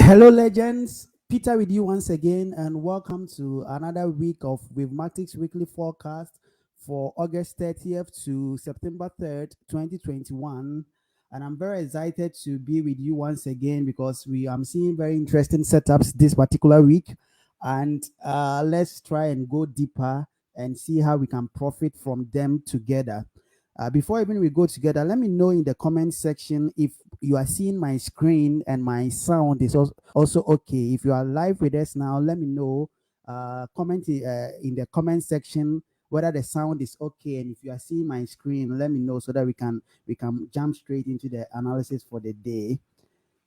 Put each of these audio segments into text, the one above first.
Hello, legends. Peter with you once again, and welcome to another week of Wavematics weekly forecast for August 30th to September 3rd, 2021. And I'm very excited to be with you once again because I'm seeing very interesting setups this particular week. And let's try and go deeper and see how we can profit from them together. Before even we go together, let me know in the comment section if you are seeing my screen and my sound is also okay. If you are live with us now, let me know. Comment in the comment section whether the sound is okay, and if you are seeing my screen, let me know so that we can jump straight into the analysis for the day.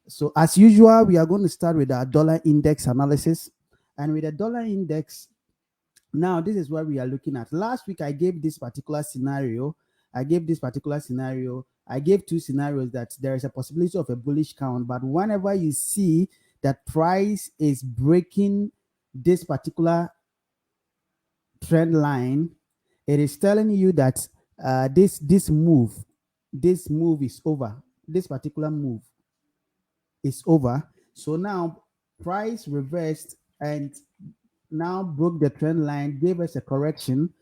So as usual, we are going to start with our dollar index analysis, and with the dollar index. Now, this is what we are looking at. Last week, I gave this particular scenario. I gave two scenarios that there is a possibility of a bullish count, but whenever you see that price is breaking this particular trend line, it is telling you that this move is over. This particular move is over. So now price reversed and now broke the trend line, gave us a correction.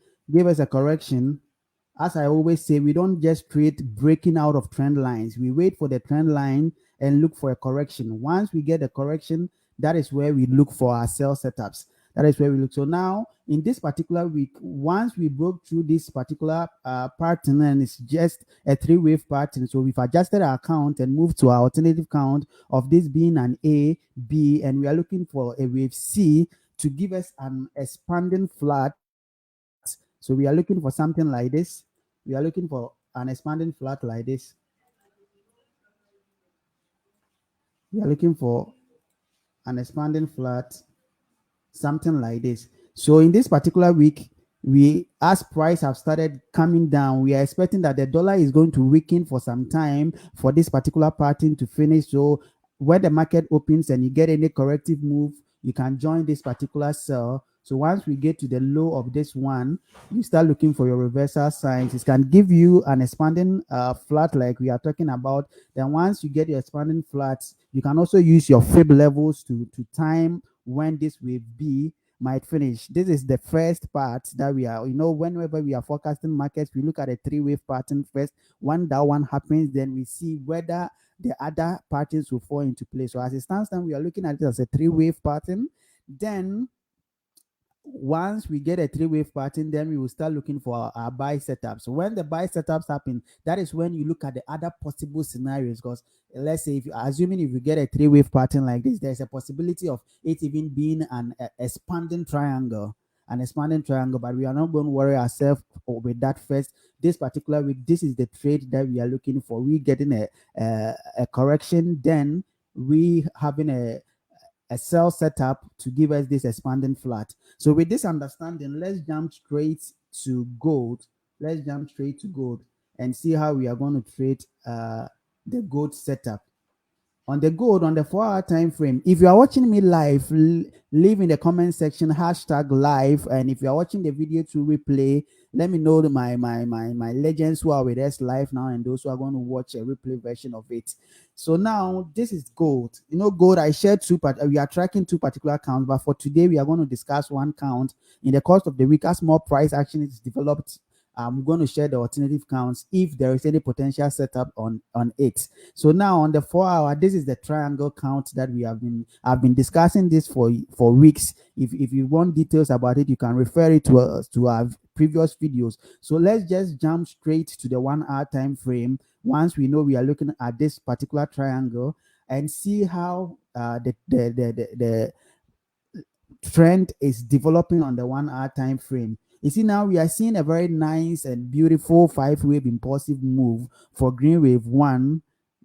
As I always say, we don't just trade breaking out of trend lines. We wait for the trend line and look for a correction. Once we get a correction, that is where we look for our sell setups. That is where we look. So now, in this particular week, once we broke through this particular pattern, and it's just a three-wave pattern, so we've adjusted our count and moved to our alternative count of this being an A, B, and we are looking for a wave C to give us an expanding flat. So we are looking for something like this. We are looking for an expanding flat like this. We are looking for an expanding flat, something like this. So in this particular week, as price have started coming down, we are expecting that the dollar is going to weaken for some time for this particular pattern to finish. So when the market opens and you get any corrective move, you can join this particular sell. So once we get to the low of this one, you start looking for your reversal signs. It can give you an expanding flat like we are talking about. Then once you get your expanding flats, you can also use your fib levels to time when this wave B might finish. This is the first part that we are, whenever we are forecasting markets, we look at a three-wave pattern first. When that one happens, then we see whether the other patterns will fall into place. So as it stands now, we are looking at it as a three-wave pattern. Then once we get a three-wave pattern, then we will start looking for our buy setups. So when the buy setups happen, that is when you look at the other possible scenarios. Because let's say, if you get a three-wave pattern like this, there's a possibility of it even being an expanding triangle. But we are not going to worry ourselves with that first. This particular week, this is the trade that we are looking for. We getting a correction, then we having a sell setup to give us this expanding flat. So with this understanding, let's jump straight to gold. And see how we are going to trade the gold setup. On the gold, on the 4-hour time frame, if you are watching me live, leave in the comment section #live, and if you are watching the video to replay, let me know my legends who are with us live now and those who are going to watch a replay version of it. So now this is gold. Gold, I shared we are tracking two particular counts, but for today we are going to discuss one count. In the course of the week, as more price action is developed, I'm going to share the alternative counts if there is any potential setup on it. So now on the 4-hour, this is the triangle count that I've been discussing this for weeks. If you want details about it, you can refer it to our previous videos. So let's just jump straight to the 1-hour time frame. Once we know we are looking at this particular triangle and see how the trend is developing on the 1-hour time frame. You see, now we are seeing a very nice and beautiful 5-wave impulsive move for green wave 1,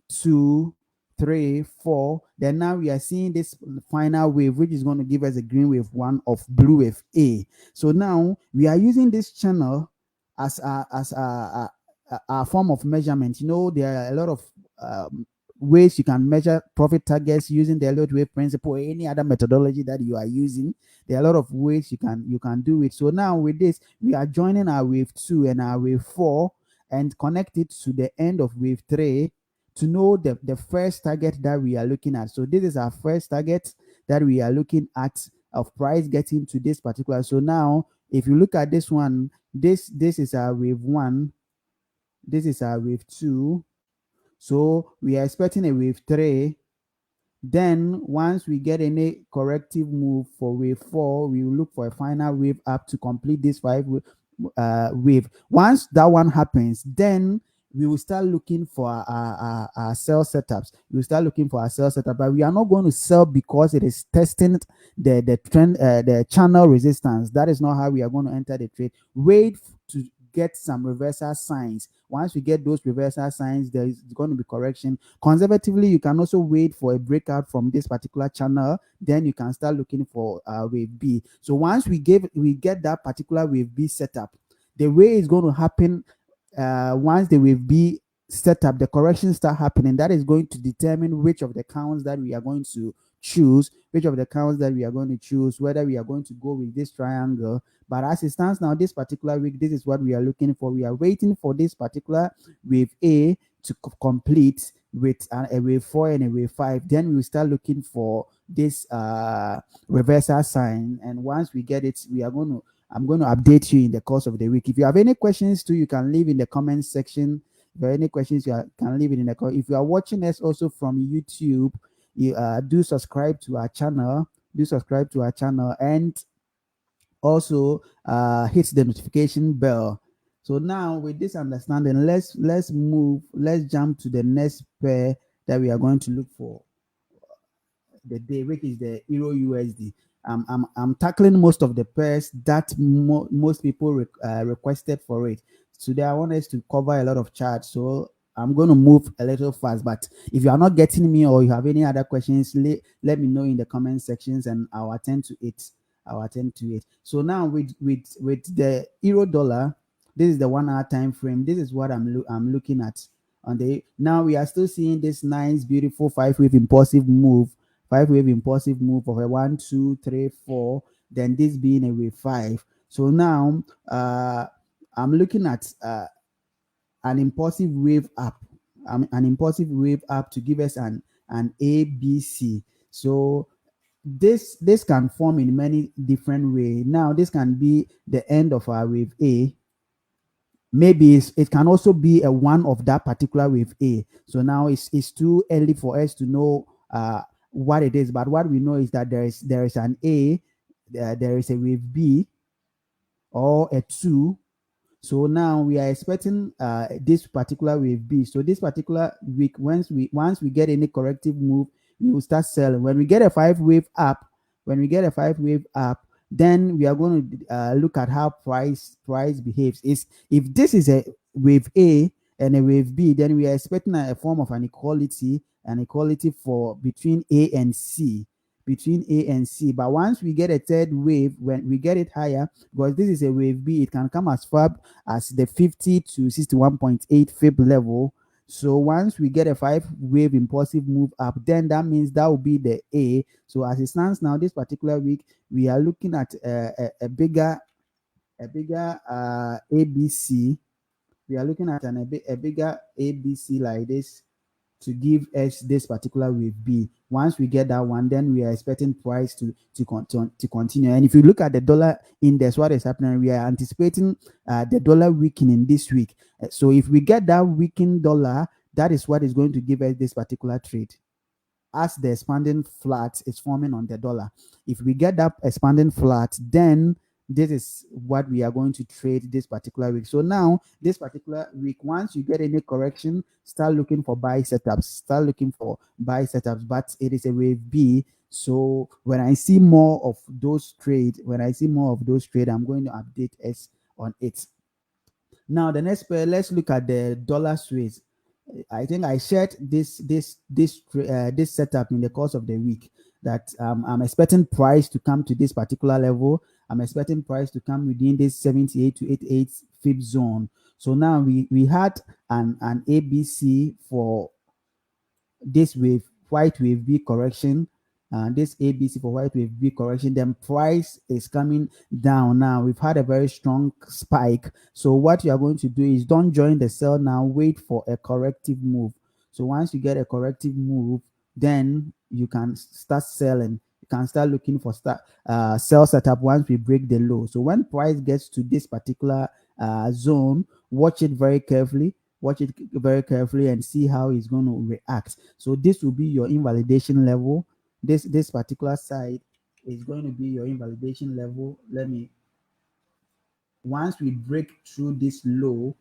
2, 3, 4. Then now we are seeing this final wave, which is going to give us a green wave 1 of blue wave A. So now we are using this channel as a form of measurement. There are a lot of ways you can measure profit targets using the Elliott wave principle or any other methodology that you are using. There are a lot of ways you can do it. So now with this, we are joining our wave 2 and our wave 4 and connect it to the end of wave 3 to know the first target that we are looking at. So this is our first target that we are looking at of price getting to this particular. So now if you look at this one, this is our wave one, this is our wave two. So we are expecting a wave three. Then once we get any corrective move for wave four, we will look for a final wave up to complete this wave. Once that one happens, then we will start looking for our sell setups. We will start looking for our sell setup, but we are not going to sell because it is testing the trend, the channel resistance. That is not how we are going to enter the trade. Wait to get some reversal signs. Once we get those reversal signs, there is going to be correction. Conservatively, you can also wait for a breakout from this particular channel. Then you can start looking for wave B. So once we get that particular wave B setup, the way it's going to happen, once the wave B setup, the corrections start happening, that is going to determine which of the counts that we are going to choose, whether we are going to go with this triangle. But as it stands now, this particular week, this is what we are looking for. We are waiting for this particular wave A to complete with a wave 4 and a wave 5. Then we will start looking for this reversal sign. And once we get it, I'm going to update you in the course of the week. If you have any questions too, you can leave in the comment section. If you have any questions, can leave it in the comment. If you are watching us also from YouTube, you do subscribe to our channel. And also hit the notification bell. So now with this understanding, let's jump to the next pair that we are going to look for the day, which is the Euro USD. I'm tackling most of the pairs that most people requested for it. Today I want us to cover a lot of charts, so I'm going to move a little fast. But if you are not getting me or you have any other questions, let me know in the comment sections and I'll attend to it. So now with the euro dollar, this is the 1 hour time frame. This is what I'm looking at on the. Now we are still seeing this nice, beautiful 5-wave impulsive move of a 1, 2, 3, 4. Then this being a wave 5. So now I'm looking at an impulsive wave up, to give us an ABC. So this can form in many different ways. Now this can be the end of our wave A. Maybe it can also be a one of that particular wave A. So now it's too early for us to know what it is, but what we know is that there is an A, there is a wave B or a 2. So now we are expecting this particular wave B. So this particular week, once we get any corrective move, we will start selling. When we get a 5-wave up, then we are going to look at how price behaves. If this is a wave A and a wave B, then we are expecting a form of an equality for between A and C. But once we get a third wave, when we get it higher, because this is a wave B, it can come as far as the 50 to 61.8 fib level. So once we get a 5-wave impulsive move up, then that means that will be the A. So as it stands now, this particular week, we are looking at a bigger ABC. We are looking at a bigger ABC like this to give us this particular wave B. Once we get that one, then we are expecting price to continue. And if you look at the dollar index, what is happening? We are anticipating the dollar weakening this week. So if we get that weakened dollar, that is what is going to give us this particular trade, as the expanding flat is forming on the dollar. If we get that expanding flat, then this is what we are going to trade this particular week. So now this particular week, once you get any correction, start looking for buy setups. But it is a wave B. So when I see more of those trades, I'm going to update us on it. Now the next pair, let's look at the dollar Swiss. I think I shared this setup in the course of the week, that I'm expecting price to come to this particular level. I'm expecting price to come within this 78 to 88 fib zone. So now we had an ABC for this white wave B correction. This ABC for white wave B correction, then price is coming down. Now we've had a very strong spike. So what you are going to do is don't join the sell now, wait for a corrective move. So once you get a corrective move, then you can start selling. You can start looking for sell setup once we break the low. So when price gets to this particular zone, watch it very carefully. Watch it very carefully and see how it's going to react. So this will be your invalidation level. This particular side is going to be your invalidation level. Once we break through this low,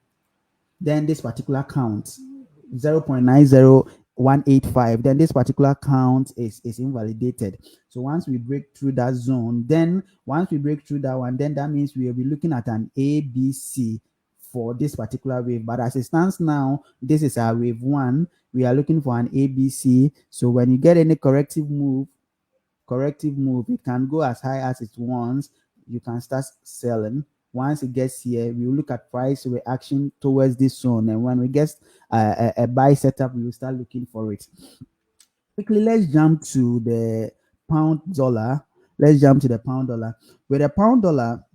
then this particular count 0.90185, then this particular count is invalidated. So once we break through that zone, then once we break through that one, then that means we will be looking at an ABC for this particular wave. But as it stands now, this is our wave one. We are looking for an ABC. So when you get any corrective move, it can go as high as it wants. You can start selling. Once it gets here, we will look at price reaction towards this zone, and when we get a buy setup, we will start looking for it. Quickly, let's jump to the pound dollar. With the pound dollar,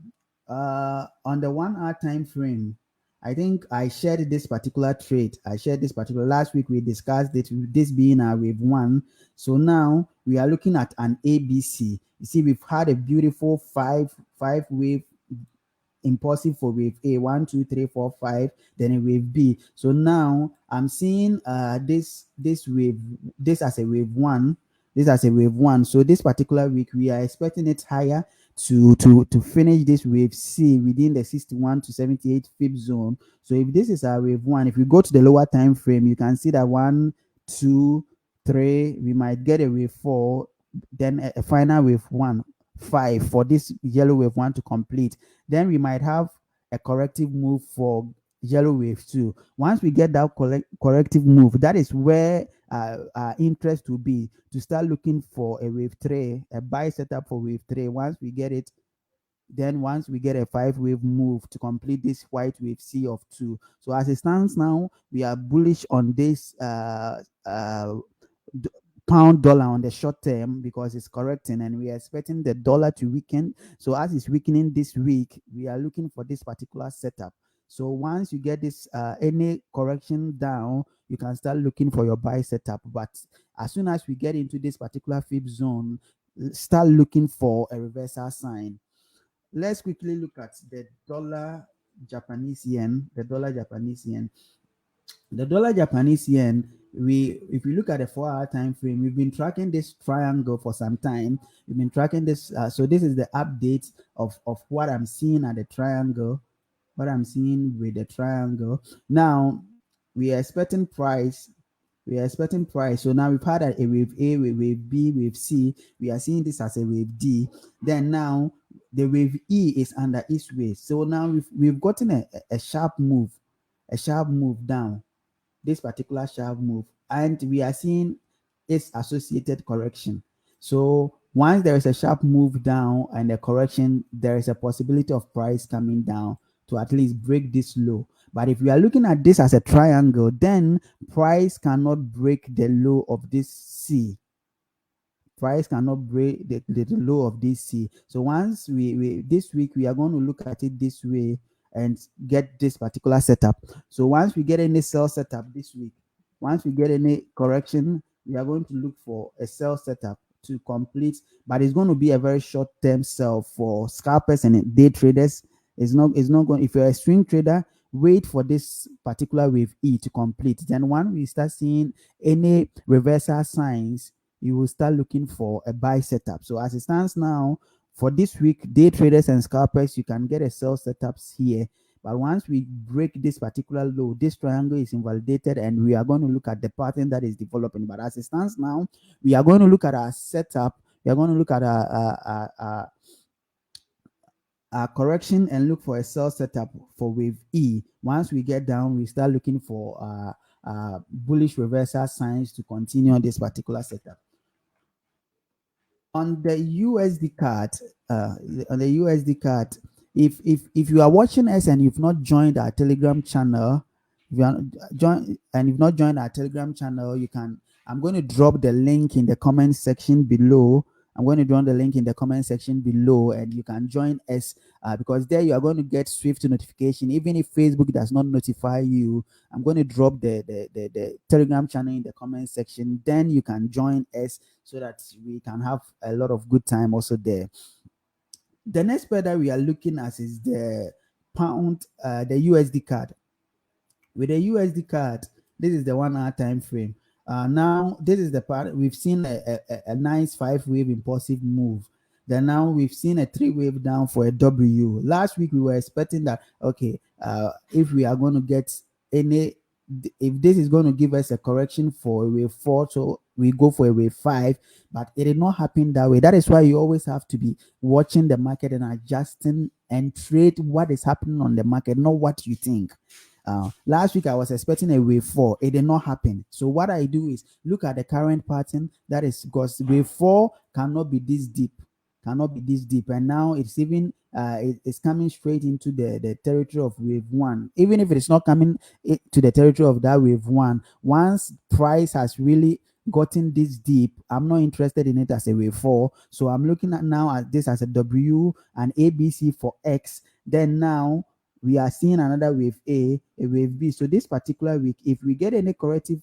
on the 1 hour time frame, I think I shared this particular trade. Last week. We discussed it, this being our wave one. So now we are looking at an ABC. You see, we've had a beautiful five wave impulsive for wave A, 1, 2, 3, 4, 5, then a wave B. So now I'm seeing this wave, this as a wave one. So this particular week we are expecting it higher to finish this wave C within the 61 to 78 pip zone. So if this is our wave one, if we go to the lower time frame, you can see that 1, 2, 3, we might get a wave 4, then a final wave 1, 5 for this yellow wave 1 to complete. Then we might have a corrective move for yellow wave 2. Once we get that corrective move, that is where our interest will be to start looking for a wave 3, a buy setup for wave 3. Once we get it, then once we get a 5 wave move to complete this white wave C of 2. So as it stands now, we are bullish on this pound dollar on the short term because it's correcting, and we are expecting the dollar to weaken. So as it's weakening this week, we are looking for this particular setup. So once you get this any correction down, you can start looking for your buy setup. But as soon as we get into this particular fib zone, start looking for a reversal sign. Let's quickly look at the dollar Japanese yen. The dollar Japanese yen, if you look at the 4 hour time frame, we've been tracking this triangle for some time. We've been tracking this. So this is the update of what I'm seeing at the triangle. What I'm seeing with the triangle. Now we are expecting price. So now we've had a wave A, wave B, wave C. We are seeing this as a wave D. Then now the wave E is under east wave. So now we've gotten a sharp move down. This particular sharp move, and we are seeing its associated correction. So once there is a sharp move down and a correction, there is a possibility of price coming down to at least break this low. But if we are looking at this as a triangle, then price cannot break the low of this C. Price cannot break the low of this C. So once we this week, we are going to look at it this way and get this particular setup. So once we get any sell setup this week, once we get any correction, we are going to look for a sell setup to complete, but it's going to be a very short-term sell for scalpers and day traders. It's not going. If you're a swing trader, wait for this particular wave E to complete. Then when we start seeing any reversal signs, you will start looking for a buy setup. So as it stands now, for this week, day traders and scalpers, you can get a sell setups here. But once we break this particular low, this triangle is invalidated, and we are going to look at the pattern that is developing. But as it stands now, we are going to look at our setup. We are going to look at our correction and look for a sell setup for wave E. Once we get down, we start looking for bullish reversal signs to continue on this particular setup. On the USD card, if you are watching us and you've not joined our Telegram channel, you've not joined our Telegram channel, I'm going to drop the link in the comment section below. I'm going to drop the link in the comment section below, and you can join us because there you are going to get swift notification. Even if Facebook does not notify you, I'm going to drop the Telegram channel in the comment section. Then you can join us so that we can have a lot of good time also there. The next pair that we are looking at is the pound, the USD CAD. With the USD CAD, this is the 1 hour time frame. Now this is the part we've seen a nice 5-wave impulsive move. Then now we've seen a 3-wave down for a W. Last week we were expecting that, okay, if we are going to get any, if this is going to give us a correction for a wave 4, so we go for a wave 5, but it did not happen that way. That is why you always have to be watching the market and adjusting and trade what is happening on the market, not what you think. Last week I was expecting a wave 4. It did not happen. So what I do is look at the current pattern. That is because wave 4 cannot be this deep. And now it's even it's coming straight into the territory of wave 1. Even if it's not coming to the territory of that wave 1, once price has really gotten this deep, I'm not interested in it as a wave 4. So I'm looking at now at this as a W and ABC for X. Then now we are seeing another wave A wave B. So this particular week, if we get any corrective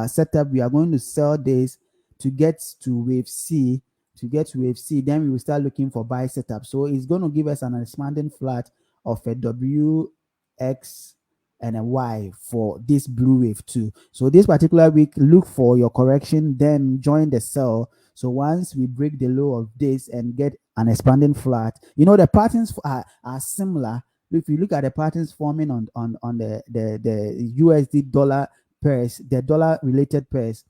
setup, we are going to sell this to get to wave C. Then we will start looking for buy setup. So it's going to give us an expanding flat of a W, X, and a Y for this blue wave too. So this particular week, look for your correction, then join the sell. So once we break the low of this and get an expanding flat, the patterns are similar. If you look at the patterns forming on the USD dollar pairs, the dollar related pairs,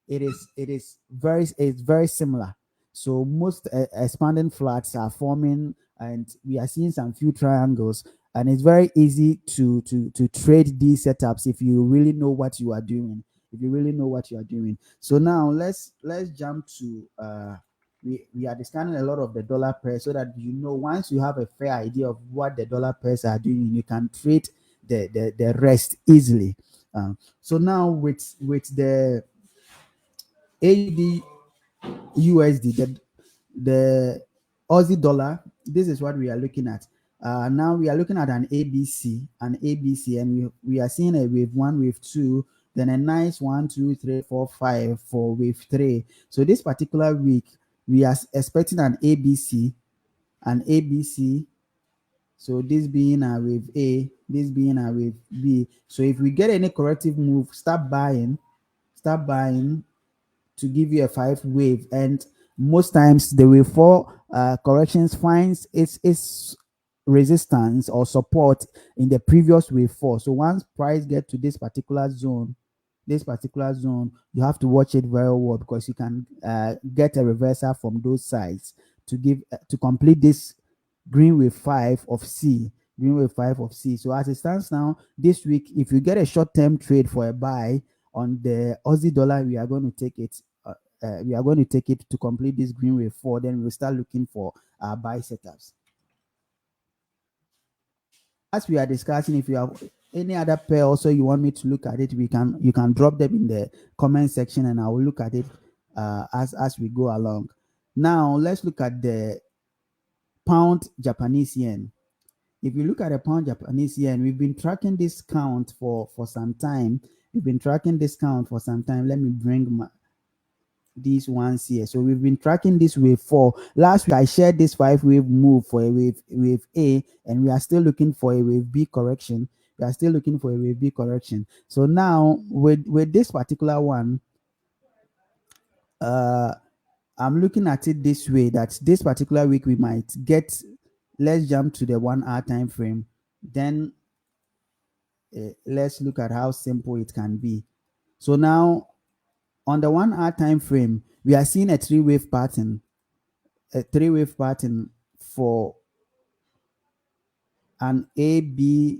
it's very similar. So most expanding flats are forming, and we are seeing some few triangles, and it's very easy to trade these setups if you really know what you are doing. So now let's jump to we are discussing a lot of the dollar pairs, so that once you have a fair idea of what the dollar pairs are doing, you can trade the rest easily. So now with the AUD USD, the Aussie dollar, this is what we are looking at. Now we are looking at an ABC, and we are seeing a wave 1, wave 2, then a nice 1, 2, 3, 4, 5 for wave 3. So this particular week, we are expecting an ABC. So this being a wave A, this being a wave B. So if we get any corrective move, start buying to give you a 5-wave. And most times the wave 4 corrections finds its resistance or support in the previous wave 4. So once price get to this particular zone, you have to watch it very well, because you can get a reversal from those sides to complete this green wave 5 of C. So as it stands now, this week, if you get a short-term trade for a buy on the Aussie dollar, we are going to take it. To complete this green wave 4. Then we'll start looking for buy setups. As we are discussing, if you have any other pair also you want me to look at it, you can drop them in the comment section, and I will look at it as we go along. Now let's look at the pound Japanese yen. If you look at the pound Japanese yen, we've been tracking this count for some time. Let me bring these ones here. So we've been tracking this wave 4. Last week I shared this 5-wave move for a wave A, and we are still looking for a wave B correction. So now with this particular one, I'm looking at it this way, that this particular week we might get, let's jump to the 1 hour time frame. Then let's look at how simple it can be. So now on the 1 hour time frame, we are seeing a 3-wave pattern, for an ABC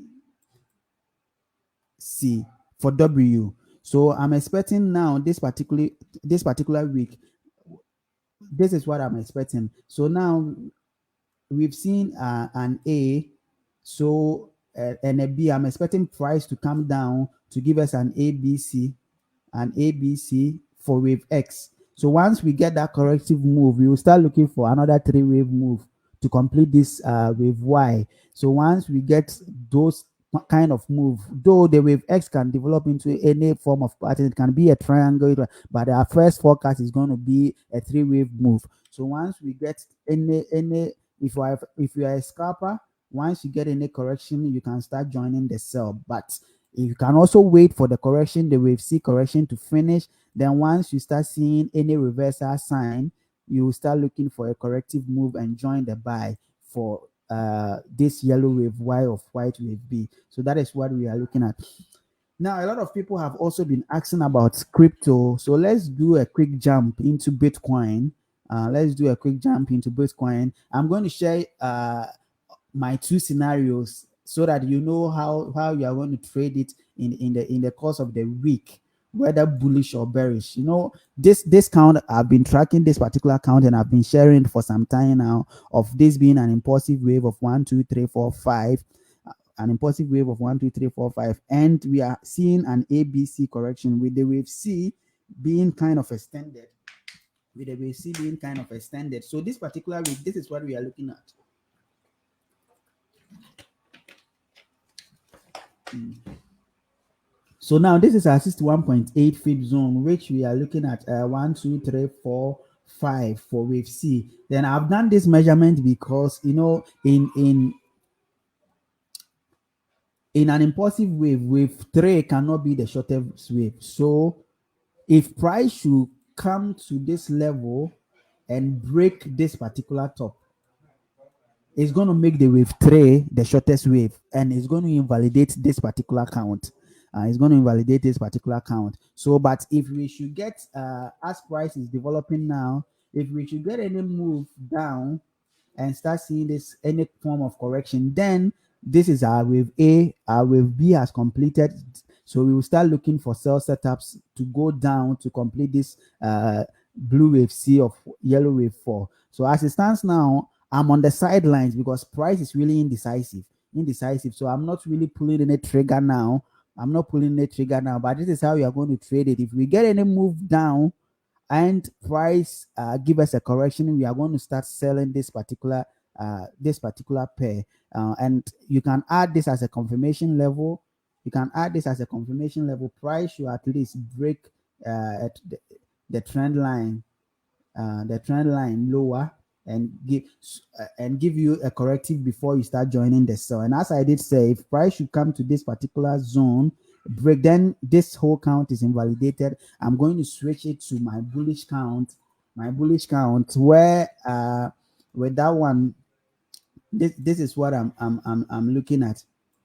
for W. So I'm expecting now this particular week, this is what I'm expecting. So now we've seen an A, so and a B. I'm expecting price to come down to give us an ABC for wave X. So once we get that corrective move, we will start looking for another three wave move to complete this wave Y. So once we get those kind of move, though the wave X can develop into any form of pattern, it can be a triangle, but our first forecast is going to be a three wave move. So once we get any if you are a scalper, once you get any correction, you can start joining the sell. But you can also wait for the correction, the wave C correction to finish. Then once you start seeing any reversal sign, you will start looking for a corrective move and join the buy for this yellow wave Y of white wave B. So that is what we are looking at. Now, a lot of people have also been asking about crypto. So let's do a quick jump into Bitcoin. Let's do a quick jump into Bitcoin. I'm going to share my two scenarios so that you know how you are going to trade it in the course of the week, whether bullish or bearish. You know, this count, I've been tracking this particular count and I've been sharing for some time now, of this being an impulsive wave of 1 2 3 4 5, an impulsive wave of 1 2 3 4 5, and we are seeing an ABC correction with the wave C being kind of extended. So this particular week, this is what we are looking at. So now this is our 61.8 feet zone, which we are looking at 1 2 3 4 5 for wave C. Then I've done this measurement because, you know, in an impulsive wave 3 cannot be the shortest wave. So if price should come to this level and break this particular top, it's going to make the wave 3 the shortest wave, and it's going to invalidate this particular count. So, but if we should get, as price is developing now, if we should get any move down and start seeing this any form of correction, then this is our wave A. Our wave B has completed. So we will start looking for sell setups to go down to complete this blue wave C of yellow wave 4. So as it stands now, I'm on the sidelines because price is really indecisive. So I'm not really pulling any trigger now. But this is how you are going to trade it. If we get any move down and price give us a correction, we are going to start selling this particular pair. And you can add this as a confirmation level. Price should at least break at the trend line lower and give you a corrective before you start joining the sell. And as I did say, if price should come to this particular zone break, then this whole count is invalidated. I'm going to switch it to my bullish count where with that one, this is what I'm looking at.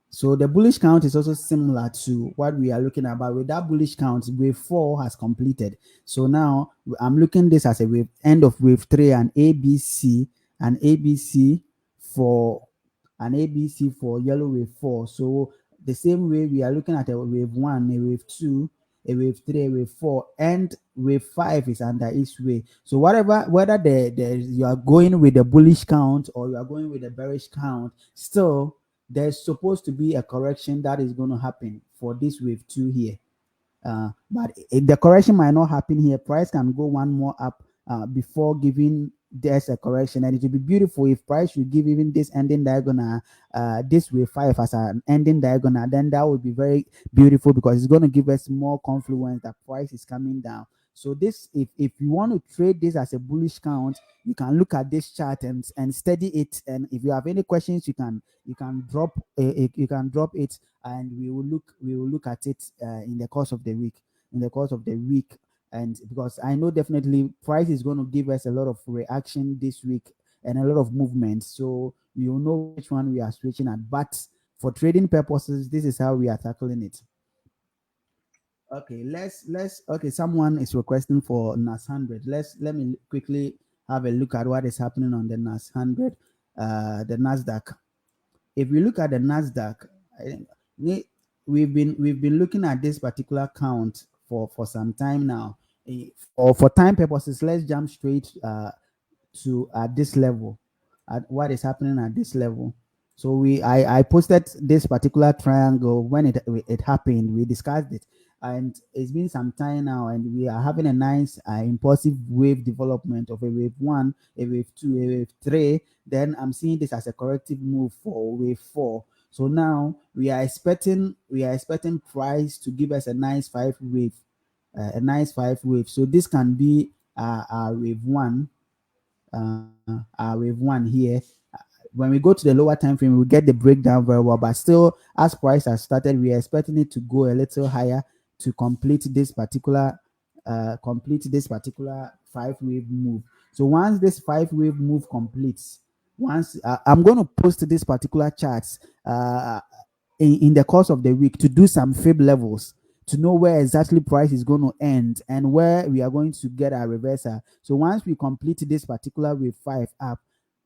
So the bullish count is also similar to what we are looking at, but with that bullish count, wave 4 has completed. So now I'm looking this as a wave end of wave 3, an ABC for yellow wave 4. So the same way we are looking at a wave 1, a wave 2, a wave 3, a wave 4, and wave 5 is under each way. So whether you are going with the bullish count or you are going with the bearish count, still there's supposed to be a correction that is going to happen for this wave 2 here. But the correction might not happen here. Price can go one more up before giving there's a correction, and it would be beautiful if price should give even this ending diagonal, this wave 5 as an ending diagonal. Then that would be very beautiful because it's going to give us more confluence that price is coming down. So this, if you want to trade this as a bullish count, you can look at this chart and study it. And if you have any questions, you can drop it, and we will look at it in the course of the week. And because I know definitely price is going to give us a lot of reaction this week and a lot of movement, so we will know which one we are switching at. But for trading purposes, this is how we are tackling it. Okay, okay, someone is requesting for NAS 100. Let me quickly have a look at what is happening on the NAS 100, the Nasdaq. If we look at the Nasdaq, we've been looking at this particular count for some time now. For time purposes, let's jump straight to this level, at what is happening at this level. So I posted this particular triangle when it happened. We discussed it. and it's been some time now, and we are having a nice impulsive wave development of a wave one, a wave two, a wave three. Then I'm seeing this as a corrective move for wave four. So now we are expecting price to give us a nice five wave. So this can be our wave one, our wave one here. When we go to the lower time frame, we get the breakdown very well. But still, as price has started, we are expecting it to go a little higher to complete this particular five wave move. So once this five wave move completes, once I'm going to post this particular charts in the course of the week to do some fib levels to know where exactly price is going to end and where we are going to get our reversal. So once we complete this particular wave five up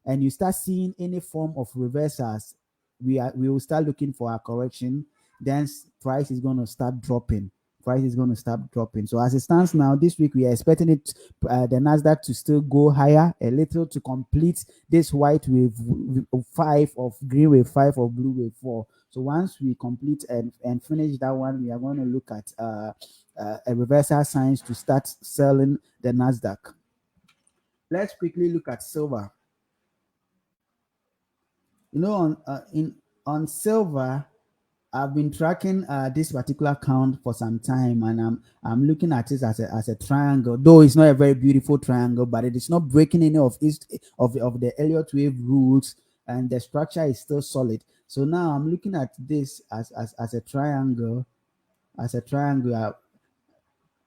and you start seeing any form of reversals, we will start looking for a correction. Then price is going to start dropping. Price is going to start dropping. So as it stands now, this week we are expecting the Nasdaq to still go higher a little to complete this white wave five of green wave five of blue wave four. So once we complete and finish that one, we are going to look at a reversal signs to start selling the Nasdaq. Let's quickly look at silver. On silver, I've been tracking this particular count for some time, and I'm looking at it as a triangle. Though it's not a very beautiful triangle, but it is not breaking any of the Elliott wave rules, and the structure is still solid. So now I'm looking at this as a triangle,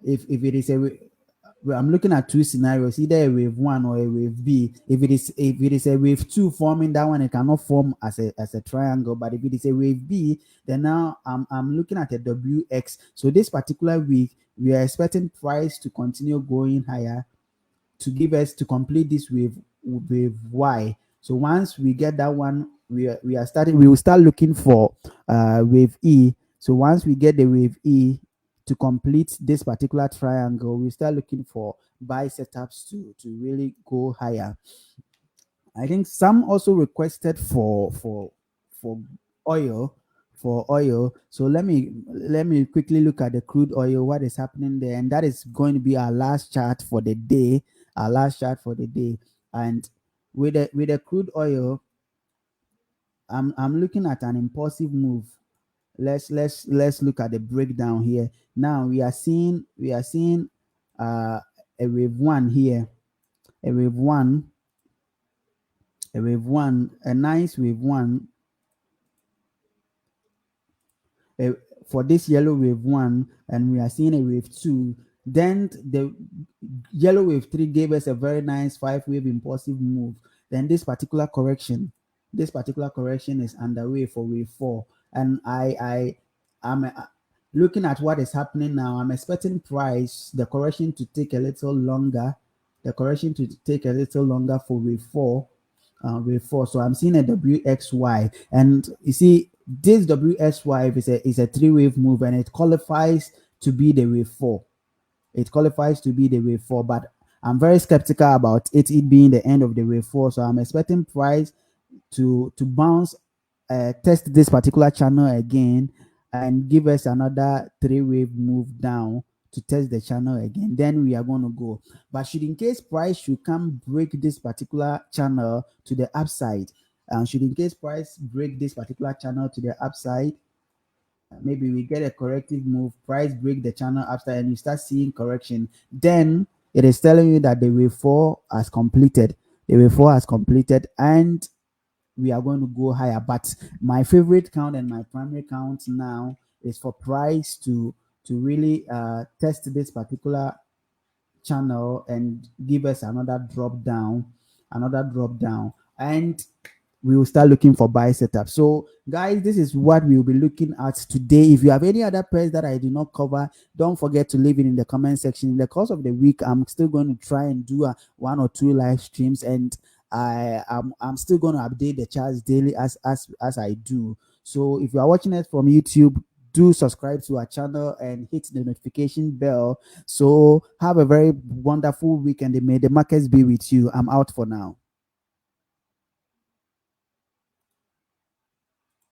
if it is I'm looking at two scenarios, either a wave one or a wave B. If it is a wave two forming, that one it cannot form as a triangle. But if it is a wave B, then now I'm looking at a WX. So this particular week, we are expecting price to continue going higher to complete this wave Y. So once we get that one, we will start looking for wave E. So once we get the wave E to complete this particular triangle, we start looking for buy setups to really go higher. I think some also requested for oil. So let me quickly look at the crude oil, what is happening there, and that is going to be our last chart for the day. And with the crude oil, I'm looking at an impulsive move. Let's look at the breakdown here. Now we are seeing a wave one here, a nice wave one for this yellow wave one, and we are seeing a wave two. Then the yellow wave three gave us a very nice five wave impulsive move. Then this particular correction is underway for wave four, and I'm looking at what is happening now. I'm expecting the correction to take a little longer. For wave four. So I'm seeing a WXY, and you see this WXY is a three wave move, and it qualifies to be the wave four. But I'm very skeptical about it being the end of the wave four. So I'm expecting price to bounce, test this particular channel again, and give us another three wave move down to test the channel again. Then we are going to go. But in case price should come break this particular channel to the upside, maybe we get a corrective move, price break the channel upside, and you start seeing correction, then it is telling you that the wave four has completed. And we are going to go higher. But my favorite count and my primary count now is for price to really test this particular channel and give us another drop down, and we will start looking for buy setup. So guys, this is what we will be looking at today. If you have any other pairs that I did not cover, don't forget to leave it in the comment section. In the course of the week, I'm still going to try and do one or two live streams, and I'm still going to update the charts daily as I do. So if you are watching it from YouTube, do subscribe to our channel and hit the notification bell. So have a very wonderful weekend, and may the markets be with you. I'm out for now.